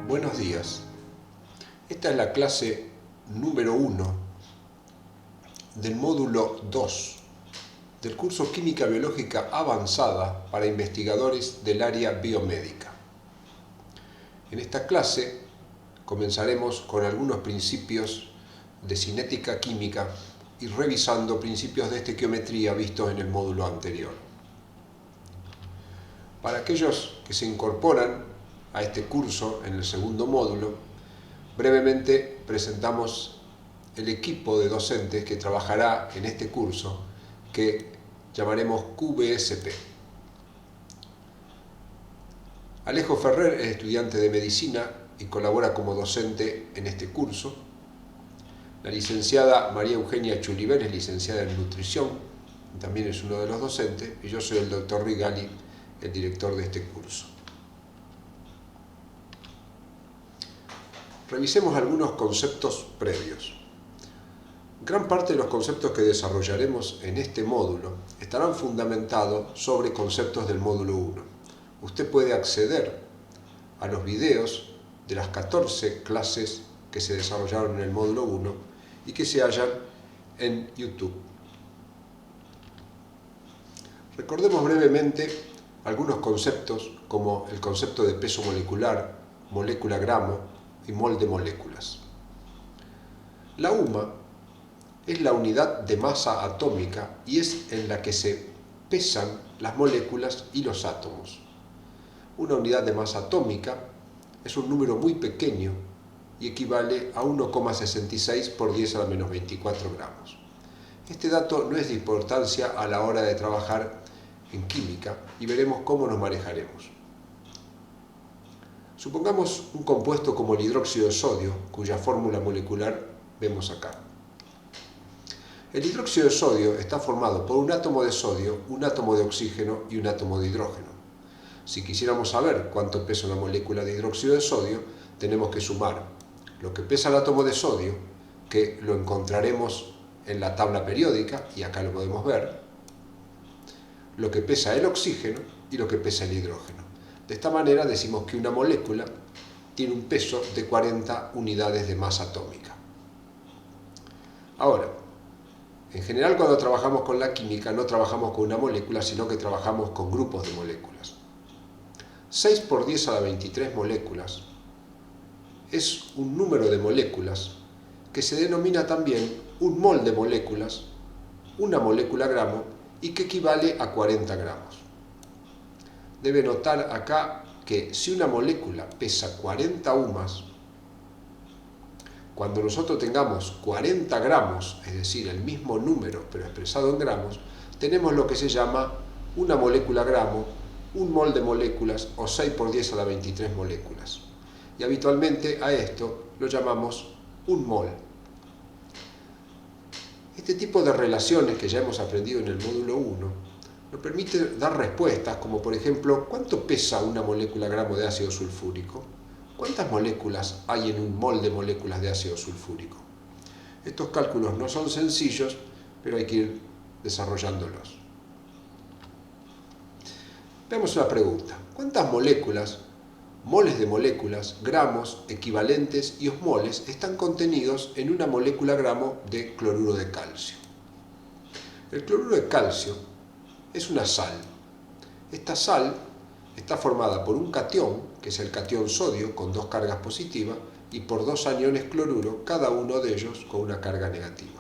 Buenos días. Esta es la clase número 1 del módulo 2 del curso Química Biológica Avanzada para investigadores del área biomédica. En esta clase comenzaremos con algunos principios de cinética química y revisando principios de estequiometría vistos en el módulo anterior. Para aquellos que se incorporan a este curso en el segundo módulo, brevemente presentamos el equipo de docentes que trabajará en este curso, que llamaremos QBSP. Alejo Ferrer es estudiante de medicina y colabora como docente en este curso. La licenciada María Eugenia Chuliver es licenciada en nutrición, también es uno de los docentes, y yo soy el doctor Rigali, el director de este curso. Revisemos algunos conceptos previos. Gran parte de los conceptos que desarrollaremos en este módulo estarán fundamentados sobre conceptos del módulo 1. Usted puede acceder a los videos de las 14 clases que se desarrollaron en el módulo 1 y que se hallan en YouTube. Recordemos brevemente algunos conceptos como el concepto de peso molecular, molécula-gramo y mol de moléculas. La UMA es la unidad de masa atómica y es en la que se pesan las moléculas y los átomos. Una unidad de masa atómica es un número muy pequeño y equivale a 1,66 por 10 a la menos 24 gramos. Este dato no es de importancia a la hora de trabajar en química y veremos cómo nos manejaremos. Supongamos un compuesto como el hidróxido de sodio, cuya fórmula molecular vemos acá. El hidróxido de sodio está formado por un átomo de sodio, un átomo de oxígeno y un átomo de hidrógeno. Si quisiéramos saber cuánto pesa una molécula de hidróxido de sodio, tenemos que sumar lo que pesa el átomo de sodio, que lo encontraremos en la tabla periódica, y acá lo podemos ver, lo que pesa el oxígeno y lo que pesa el hidrógeno. De esta manera decimos que una molécula tiene un peso de 40 unidades de masa atómica. Ahora, en general cuando trabajamos con la química no trabajamos con una molécula, sino que trabajamos con grupos de moléculas. 6 por 10 a la 23 moléculas es un número de moléculas que se denomina también un mol de moléculas, una molécula gramo, y que equivale a 40 gramos. Debe notar acá que si una molécula pesa 40 UMAS, cuando nosotros tengamos 40 gramos, es decir, el mismo número pero expresado en gramos, tenemos lo que se llama una molécula gramo, un mol de moléculas o 6 por 10 a la 23 moléculas. Y habitualmente a esto lo llamamos un mol. Este tipo de relaciones que ya hemos aprendido en el módulo 1 nos permite dar respuestas como, por ejemplo, ¿cuánto pesa una molécula gramo de ácido sulfúrico? ¿Cuántas moléculas hay en un mol de moléculas de ácido sulfúrico? Estos cálculos no son sencillos, pero hay que ir desarrollándolos. Veamos una pregunta. ¿Cuántas moléculas, moles de moléculas, gramos, equivalentes y osmoles están contenidos en una molécula gramo de cloruro de calcio? El cloruro de calcio es una sal. Esta sal está formada por un catión, que es el catión sodio, con 2 cargas positivas, y por 2 aniones cloruro, cada uno de ellos con una carga negativa.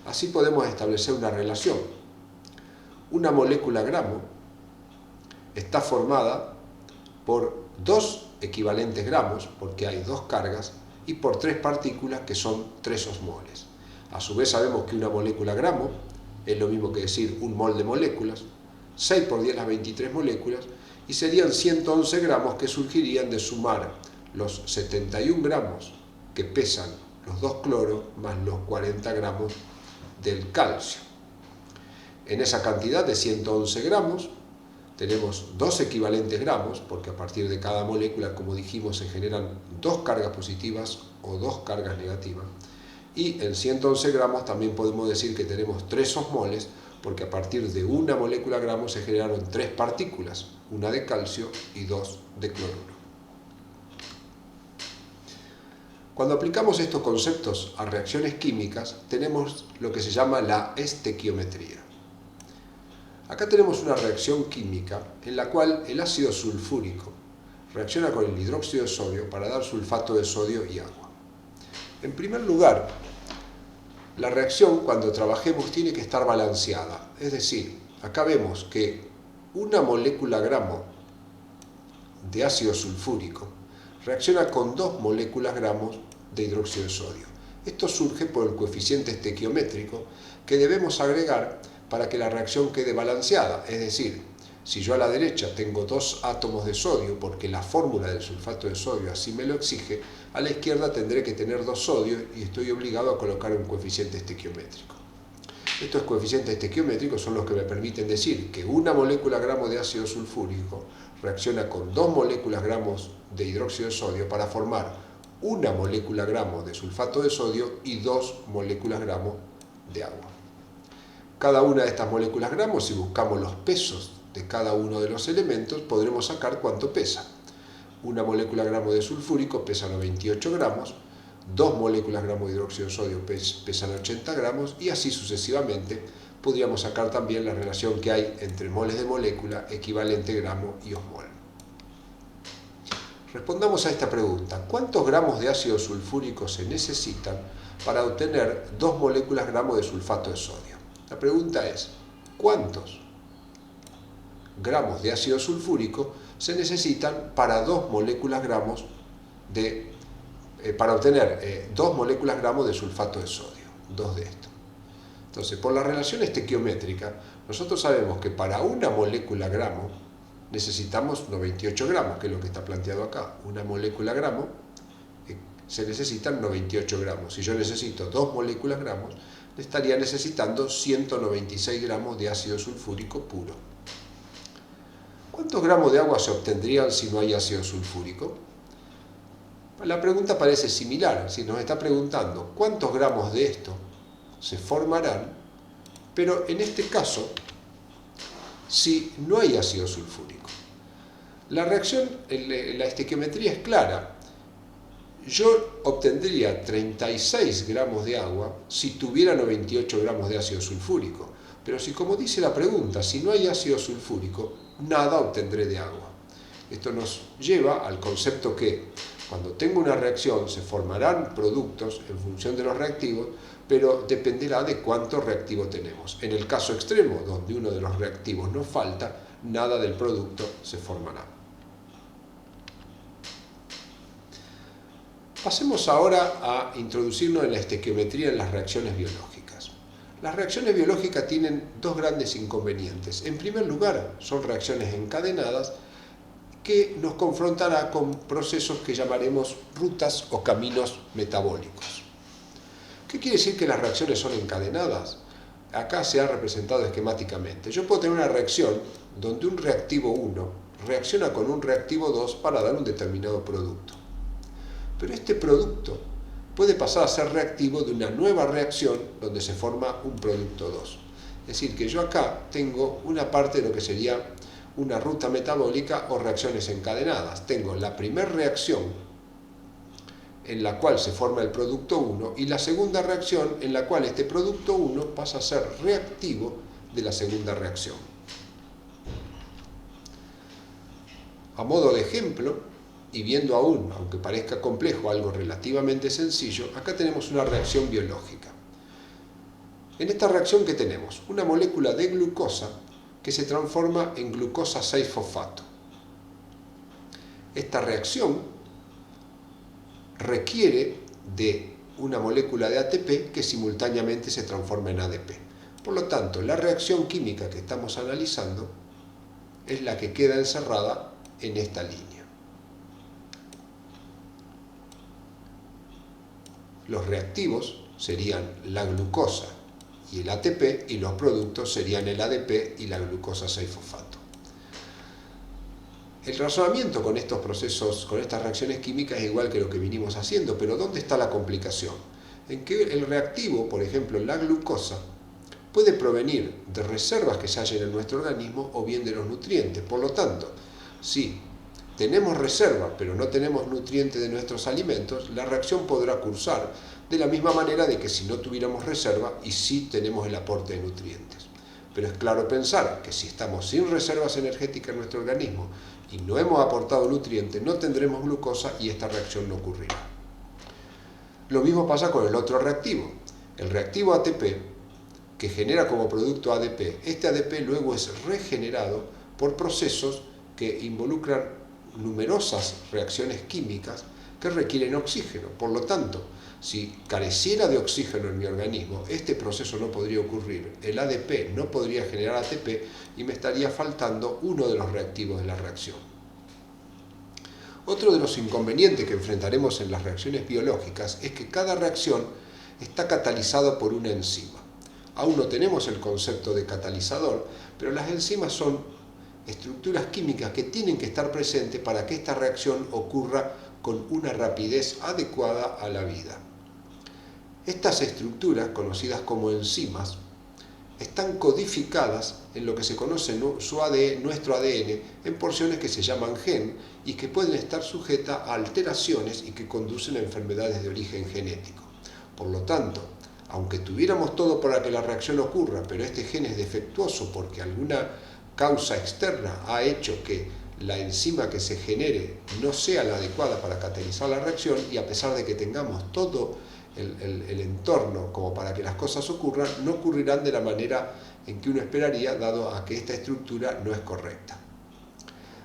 Así podemos establecer una relación. Una molécula gramo está formada por 2 equivalentes gramos, porque hay 2 cargas, y por 3 partículas, que son 3 osmoles. A su vez sabemos que una molécula gramo es lo mismo que decir un mol de moléculas, 6 por 10 a las 23 moléculas, y serían 111 gramos que surgirían de sumar los 71 gramos que pesan los 2 cloros más los 40 gramos del calcio. En esa cantidad de 111 gramos tenemos 2 equivalentes gramos, porque a partir de cada molécula, como dijimos, se generan 2 cargas positivas o 2 cargas negativas. Y en 111 gramos también podemos decir que tenemos 3 osmoles, porque a partir de una molécula gramo se generaron 3 partículas, una de calcio y 2 de cloruro. Cuando aplicamos estos conceptos a reacciones químicas, tenemos lo que se llama la estequiometría. Acá tenemos una reacción química en la cual el ácido sulfúrico reacciona con el hidróxido de sodio para dar sulfato de sodio y agua. En primer lugar, la reacción cuando trabajemos tiene que estar balanceada, es decir, acá vemos que una molécula gramo de ácido sulfúrico reacciona con 2 moléculas gramos de hidróxido de sodio. Esto surge por el coeficiente estequiométrico que debemos agregar para que la reacción quede balanceada, es decir, si yo a la derecha tengo 2 átomos de sodio porque la fórmula del sulfato de sodio así me lo exige, a la izquierda tendré que tener 2 sodios y estoy obligado a colocar un coeficiente estequiométrico. Estos coeficientes estequiométricos son los que me permiten decir que una molécula gramo de ácido sulfúrico reacciona con 2 moléculas gramos de hidróxido de sodio para formar una molécula gramo de sulfato de sodio y 2 moléculas gramo de agua. Cada una de estas moléculas gramos, si buscamos los pesos de cada uno de los elementos, podremos sacar cuánto pesa. Una molécula gramo de sulfúrico pesa 98 gramos, 2 moléculas gramo de hidróxido de sodio pesan 80 gramos y así sucesivamente. Podríamos sacar también la relación que hay entre moles de molécula, equivalente gramo y osmol. Respondamos a esta pregunta: ¿cuántos gramos de ácido sulfúrico se necesitan para obtener 2 moléculas gramo de sulfato de sodio? La pregunta es: ¿cuántos gramos de ácido sulfúrico se necesitan para 2 moléculas gramos para obtener 2 moléculas gramos de sulfato de sodio? 2 de estos. Entonces, por la relación estequiométrica, nosotros sabemos que para una molécula gramo necesitamos 98 gramos, que es lo que está planteado acá. Una molécula gramo se necesitan 98 gramos. Si yo necesito 2 moléculas gramos, estaría necesitando 196 gramos de ácido sulfúrico puro. ¿Cuántos gramos de agua se obtendrían si no hay ácido sulfúrico? La pregunta parece similar, si nos está preguntando cuántos gramos de esto se formarán, pero en este caso, si no hay ácido sulfúrico. La reacción, la estequiometría es clara. Yo obtendría 36 gramos de agua si tuviera 98 gramos de ácido sulfúrico, pero si, como dice la pregunta, si no hay ácido sulfúrico, nada obtendré de agua. Esto nos lleva al concepto que cuando tengo una reacción se formarán productos en función de los reactivos, pero dependerá de cuánto reactivo tenemos. En el caso extremo, donde uno de los reactivos nos falta, nada del producto se formará. Pasemos ahora a introducirnos en la estequiometría en las reacciones biológicas. Las reacciones biológicas tienen 2 grandes inconvenientes. En primer lugar, son reacciones encadenadas que nos confrontará con procesos que llamaremos rutas o caminos metabólicos. ¿Qué quiere decir que las reacciones son encadenadas? Acá se ha representado esquemáticamente. Yo puedo tener una reacción donde un reactivo 1 reacciona con un reactivo 2 para dar un determinado producto. Pero este producto puede pasar a ser reactivo de una nueva reacción donde se forma un producto 2. Es decir, que yo acá tengo una parte de lo que sería una ruta metabólica o reacciones encadenadas. Tengo la primera reacción en la cual se forma el producto 1 y la segunda reacción en la cual este producto 1 pasa a ser reactivo de la segunda reacción. A modo de ejemplo, y viendo aún, aunque parezca complejo, algo relativamente sencillo, acá tenemos una reacción biológica. En esta reacción, ¿qué tenemos? Una molécula de glucosa que se transforma en glucosa 6-fosfato. Esta reacción requiere de una molécula de ATP que simultáneamente se transforma en ADP. Por lo tanto, la reacción química que estamos analizando es la que queda encerrada en esta línea. Los reactivos serían la glucosa y el ATP, y los productos serían el ADP y la glucosa 6-fosfato. El razonamiento con estos procesos, con estas reacciones químicas, es igual que lo que vinimos haciendo, pero ¿dónde está la complicación? En que el reactivo, por ejemplo, la glucosa, puede provenir de reservas que se hallen en nuestro organismo o bien de los nutrientes. Por lo tanto, si tenemos reserva, pero no tenemos nutrientes de nuestros alimentos, la reacción podrá cursar de la misma manera de que si no tuviéramos reserva y sí tenemos el aporte de nutrientes. Pero es claro pensar que si estamos sin reservas energéticas en nuestro organismo y no hemos aportado nutrientes, no tendremos glucosa y esta reacción no ocurrirá. Lo mismo pasa con el otro reactivo. El reactivo ATP, que genera como producto ADP, este ADP luego es regenerado por procesos que involucran numerosas reacciones químicas que requieren oxígeno. Por lo tanto, si careciera de oxígeno en mi organismo, este proceso no podría ocurrir. El ADP no podría generar ATP y me estaría faltando uno de los reactivos de la reacción. Otro de los inconvenientes que enfrentaremos en las reacciones biológicas es que cada reacción está catalizada por una enzima. Aún no tenemos el concepto de catalizador, pero las enzimas son estructuras químicas que tienen que estar presentes para que esta reacción ocurra con una rapidez adecuada a la vida. Estas estructuras, conocidas como enzimas, están codificadas en lo que se conoce nuestro ADN en porciones que se llaman gen y que pueden estar sujetas a alteraciones y que conducen a enfermedades de origen genético. Por lo tanto, aunque tuviéramos todo para que la reacción ocurra, pero este gen es defectuoso porque alguna causa externa ha hecho que la enzima que se genere no sea la adecuada para catalizar la reacción, y a pesar de que tengamos todo el entorno como para que las cosas ocurran, no ocurrirán de la manera en que uno esperaría, dado a que esta estructura no es correcta.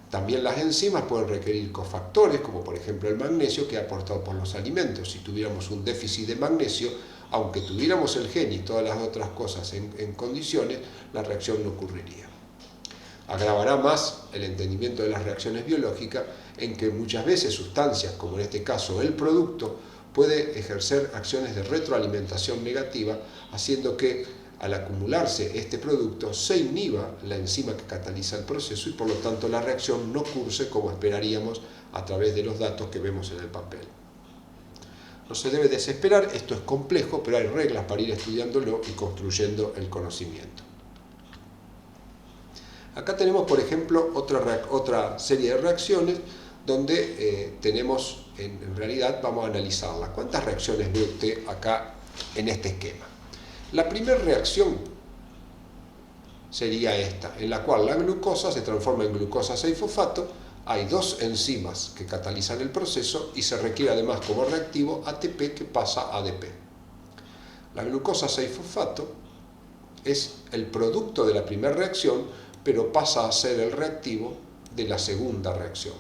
También las enzimas pueden requerir cofactores, como por ejemplo el magnesio, que es aportado por los alimentos. Si tuviéramos un déficit de magnesio, aunque tuviéramos el gen y todas las otras cosas en condiciones, la reacción no ocurriría. Agravará más el entendimiento de las reacciones biológicas en que muchas veces sustancias, como en este caso el producto, puede ejercer acciones de retroalimentación negativa, haciendo que al acumularse este producto se inhiba la enzima que cataliza el proceso y por lo tanto la reacción no curse como esperaríamos a través de los datos que vemos en el papel. No se debe desesperar, esto es complejo, pero hay reglas para ir estudiándolo y construyendo el conocimiento. Acá tenemos, por ejemplo, otra serie de reacciones donde tenemos, en realidad, vamos a analizarlas. ¿Cuántas reacciones ve usted acá en este esquema? La primera reacción sería esta, en la cual la glucosa se transforma en glucosa 6-fosfato, hay dos enzimas que catalizan el proceso y se requiere además como reactivo ATP que pasa a ADP. La glucosa 6-fosfato es el producto de la primera reacción, pero pasa a ser el reactivo de la segunda reacción,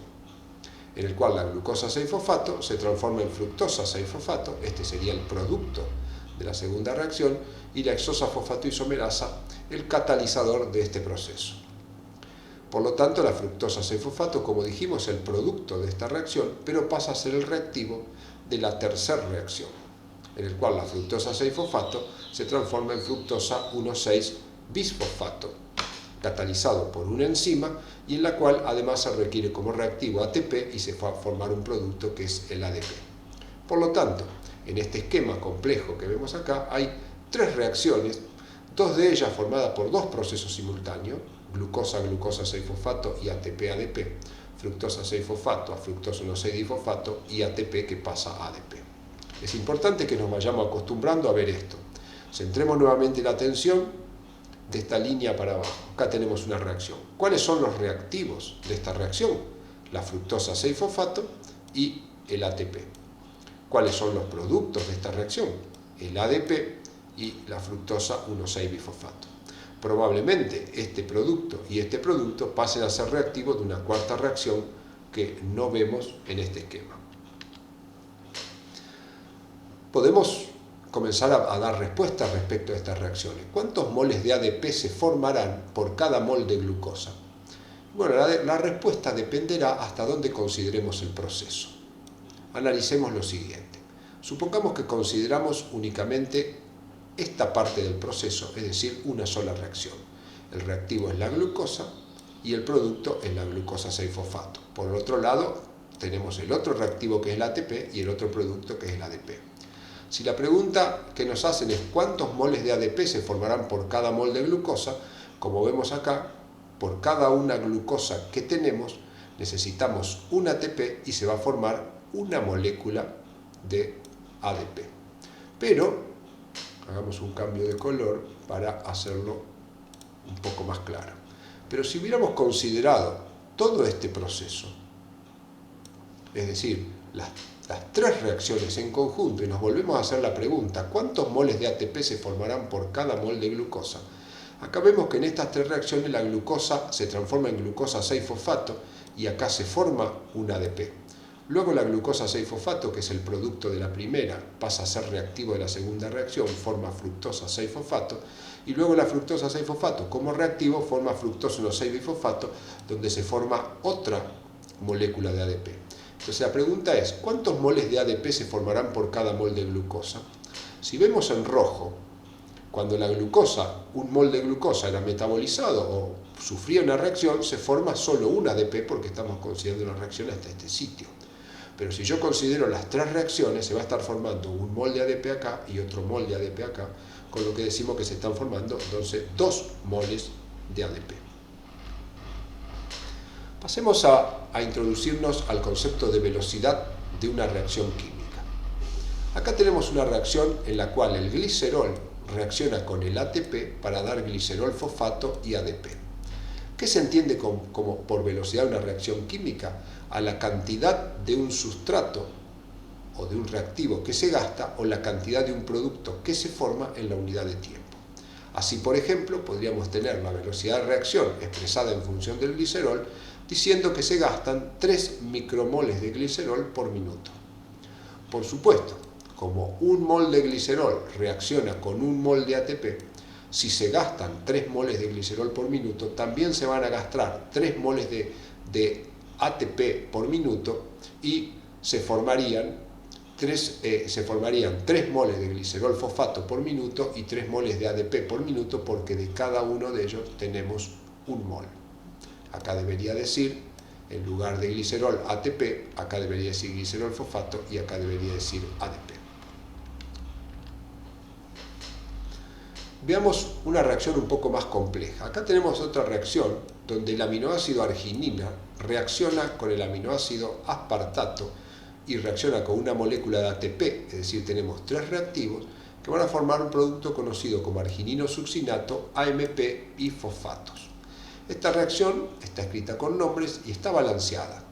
en el cual la glucosa 6-fosfato se transforma en fructosa 6-fosfato, este sería el producto de la segunda reacción, y la hexosa-fosfato isomerasa, el catalizador de este proceso. Por lo tanto, la fructosa 6-fosfato, como dijimos, es el producto de esta reacción, pero pasa a ser el reactivo de la tercera reacción, en el cual la fructosa 6-fosfato se transforma en fructosa 1,6-bisfosfato, catalizado por una enzima y en la cual además se requiere como reactivo ATP y se va a formar un producto que es el ADP. Por lo tanto, en este esquema complejo que vemos acá hay tres reacciones, dos de ellas formadas por dos procesos simultáneos, glucosa 6-fosfato y ATP-ADP, fructosa 6-fosfato a fructosa 1,6-disfosfato y ATP que pasa a ADP. Es importante que nos vayamos acostumbrando a ver esto. Centremos nuevamente la atención de esta línea para abajo. Acá tenemos una reacción. ¿Cuáles son los reactivos de esta reacción? La fructosa 6-fosfato y el ATP. ¿Cuáles son los productos de esta reacción? El ADP y la fructosa 1,6-bisfosfato. Probablemente este producto y este producto pasen a ser reactivos de una cuarta reacción que no vemos en este esquema. Podemos comenzar a dar respuestas respecto a estas reacciones. ¿Cuántos moles de ADP se formarán por cada mol de glucosa? Bueno, la respuesta dependerá hasta dónde consideremos el proceso. Analicemos lo siguiente. Supongamos que consideramos únicamente esta parte del proceso, es decir, una sola reacción. El reactivo es la glucosa y el producto es la glucosa 6-fosfato. Por el otro lado, tenemos el otro reactivo que es el ATP y el otro producto que es el ADP. Si la pregunta que nos hacen es cuántos moles de ADP se formarán por cada mol de glucosa, como vemos acá, por cada una glucosa que tenemos, necesitamos un ATP y se va a formar una molécula de ADP. Pero, hagamos un cambio de color para hacerlo un poco más claro. Pero si hubiéramos considerado todo este proceso, es decir, las tres reacciones en conjunto, y nos volvemos a hacer la pregunta, ¿cuántos moles de ATP se formarán por cada mol de glucosa? Acá vemos que en estas tres reacciones la glucosa se transforma en glucosa 6-fosfato y acá se forma un ADP. Luego la glucosa 6-fosfato, que es el producto de la primera, pasa a ser reactivo de la segunda reacción, forma fructosa 6-fosfato, y luego la fructosa 6-fosfato como reactivo forma fructosa 1,6-bifosfato, donde se forma otra molécula de ADP. Entonces la pregunta es, ¿cuántos moles de ADP se formarán por cada mol de glucosa? Si vemos en rojo, cuando la glucosa, un mol de glucosa era metabolizado o sufría una reacción, se forma solo un ADP porque estamos considerando la reacción hasta este sitio. Pero si yo considero las tres reacciones, se va a estar formando un mol de ADP acá y otro mol de ADP acá, con lo que decimos que se están formando entonces 2 moles de ADP. Pasemos a introducirnos al concepto de velocidad de una reacción química. Acá tenemos una reacción en la cual el glicerol reacciona con el ATP para dar glicerol fosfato y ADP. ¿Qué se entiende como por velocidad de una reacción química? A la cantidad de un sustrato o de un reactivo que se gasta o la cantidad de un producto que se forma en la unidad de tiempo. Así, por ejemplo, podríamos tener la velocidad de reacción expresada en función del glicerol diciendo que se gastan 3 micromoles de glicerol por minuto. Por supuesto, como un mol de glicerol reacciona con un mol de ATP, si se gastan 3 moles de glicerol por minuto, también se van a gastar 3 moles de ATP por minuto y se formarían 3 moles de glicerol fosfato por minuto y 3 moles de ADP por minuto, porque de cada uno de ellos tenemos un mol. Acá debería decir, en lugar de glicerol ATP, acá debería decir glicerol fosfato y acá debería decir ADP. Veamos una reacción un poco más compleja. Acá tenemos otra reacción donde el aminoácido arginina reacciona con el aminoácido aspartato y reacciona con una molécula de ATP, es decir, tenemos 3 reactivos que van a formar un producto conocido como arginino-succinato, AMP y fosfatos. Esta reacción está escrita con nombres y está balanceada.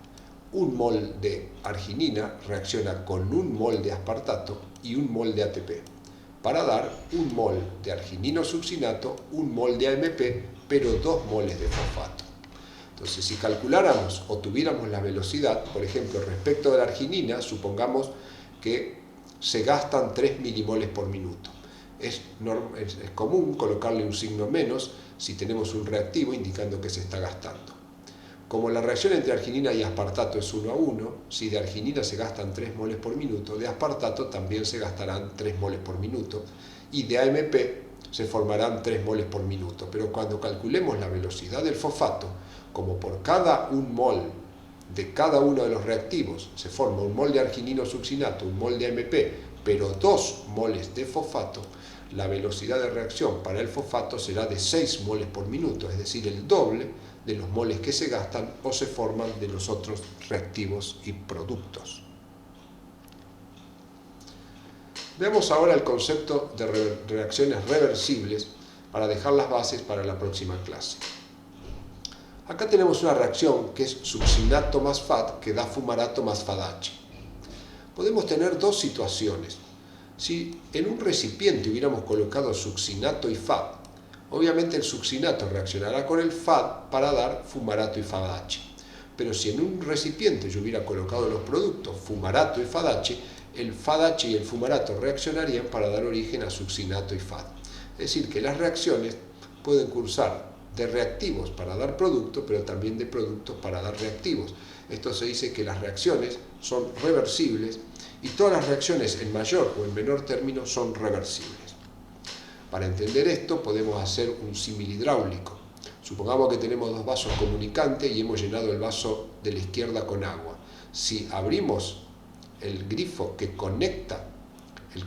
Un mol de arginina reacciona con un mol de aspartato y un mol de ATP, para dar un mol de arginino-succinato, un mol de AMP, pero 2 moles de fosfato. Entonces, si calculáramos o tuviéramos la velocidad, por ejemplo, respecto de la arginina, supongamos que se gastan 3 milimoles por minuto. Es común colocarle un signo menos si tenemos un reactivo indicando que se está gastando. Como la reacción entre arginina y aspartato es 1 a 1, si de arginina se gastan 3 moles por minuto, de aspartato también se gastarán 3 moles por minuto, y de AMP se formarán 3 moles por minuto. Pero cuando calculemos la velocidad del fosfato, como por cada un mol de cada uno de los reactivos se forma un mol de arginino-succinato, un mol de AMP, pero 2 moles de fosfato, la velocidad de reacción para el fosfato será de 6 moles por minuto, es decir, el doble de los moles que se gastan o se forman de los otros reactivos y productos. Veamos ahora el concepto de reacciones reversibles para dejar las bases para la próxima clase. Acá tenemos una reacción que es succinato más FAD que da fumarato más FADH. Podemos tener dos situaciones. Si en un recipiente hubiéramos colocado succinato y FAD, obviamente el succinato reaccionará con el FAD para dar fumarato y FADH. Pero si en un recipiente yo hubiera colocado los productos fumarato y FADH, el FADH y el fumarato reaccionarían para dar origen a succinato y FAD. Es decir, que las reacciones pueden cursar de reactivos para dar productos, pero también de productos para dar reactivos. Esto se dice que las reacciones son reversibles y todas las reacciones en mayor o en menor término son reversibles. Para entender esto podemos hacer un símil hidráulico. Supongamos que tenemos 2 vasos comunicantes y hemos llenado el vaso de la izquierda con agua. Si abrimos el grifo que conecta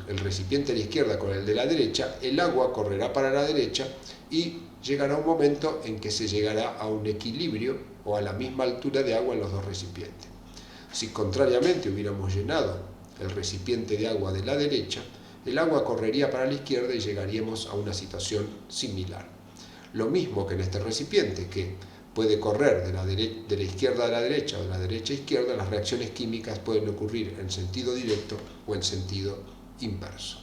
el recipiente de la izquierda con el de la derecha, el agua correrá para la derecha y llegará un momento en que se llegará a un equilibrio o a la misma altura de agua en los dos recipientes. Si contrariamente hubiéramos llenado el recipiente de agua de la derecha, el agua correría para la izquierda y llegaríamos a una situación similar. Lo mismo que en este recipiente, que puede correr de la izquierda a la derecha o de la derecha a izquierda, las reacciones químicas pueden ocurrir en sentido directo o en sentido inverso.